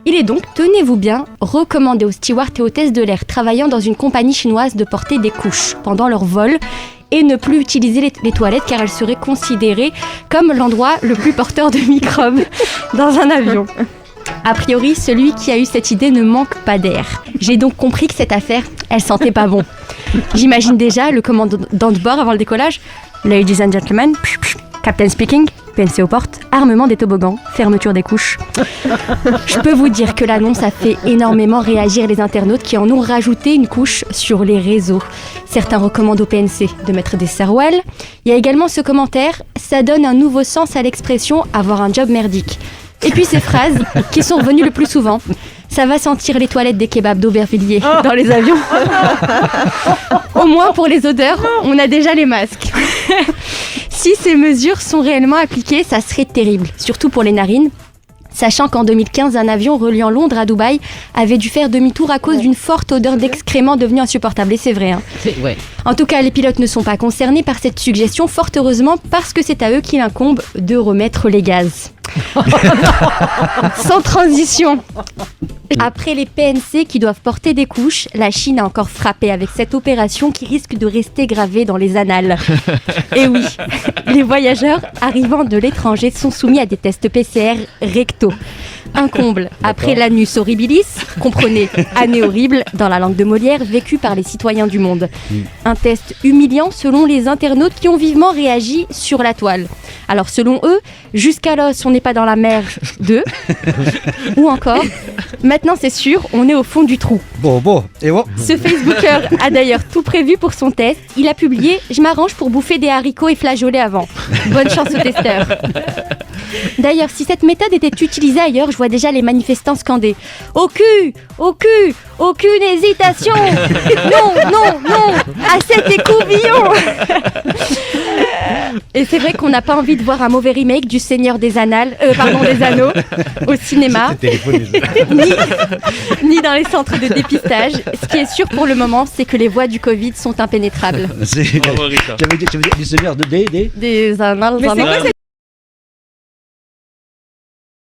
Il est donc, tenez-vous bien, recommandé aux stewards et hôtesses de l'air travaillant dans une compagnie chinoise de porter des couches pendant leur vol et ne plus utiliser les toilettes car elles seraient considérées comme l'endroit le plus porteur de microbes dans un avion. A priori, celui qui a eu cette idée ne manque pas d'air. J'ai donc compris que cette affaire, elle sentait pas bon. J'imagine déjà le commandant de bord avant le décollage. Ladies and gentlemen, Captain speaking, PNC aux portes, armement des toboggans, fermeture des couches. Je peux vous dire que l'annonce a fait énormément réagir les internautes qui en ont rajouté une couche sur les réseaux. Certains recommandent au PNC de mettre des sarouels. Il y a également ce commentaire, ça donne un nouveau sens à l'expression avoir un job merdique. Et puis ces phrases qui sont revenues le plus souvent. Ça va sentir les toilettes des kebabs d'Aubervilliers dans les avions. Au moins pour les odeurs, on a déjà les masques. Si ces mesures sont réellement appliquées, ça serait terrible, surtout pour les narines. Sachant qu'en 2015, un avion reliant Londres à Dubaï avait dû faire demi-tour à cause d'une forte odeur d'excréments devenue insupportable. Et c'est vrai. Hein. Ouais. En tout cas, les pilotes ne sont pas concernés par cette suggestion, fort heureusement, parce que c'est à eux qu'il incombe de remettre les gaz. Sans transition. Après les PNC qui doivent porter des couches, la Chine a encore frappé avec cette opération qui risque de rester gravée dans les annales. Et oui, les voyageurs arrivant de l'étranger sont soumis à des tests PCR rectaux. Un comble. Après l'anus horribilis, comprenez, année horrible dans la langue de Molière, vécue par les citoyens du monde. Un test humiliant selon les internautes qui ont vivement réagi sur la toile. Alors selon eux, jusqu'à l'os, on n'est pas dans la mer 2. Ou encore, maintenant c'est sûr, on est au fond du trou. Bon, et bon. Ce Facebooker a d'ailleurs tout prévu pour son test. Il a publié « Je m'arrange pour bouffer des haricots et flageolets avant ». Bonne chance aux testeurs. D'ailleurs, si cette méthode était utilisée ailleurs, je vois déjà les manifestants scander « Au cul, au cul, aucune hésitation. Non, à cet écouvillon !» Et c'est vrai qu'on n'a pas envie de voir un mauvais remake du Seigneur des Anneaux au cinéma, ni dans les centres de dépistage. Ce qui est sûr pour le moment, c'est que les voies du Covid sont impénétrables. Bravo, Rita. Tu avais dit du Seigneur des... Des Annales. Mais c'est quoi cette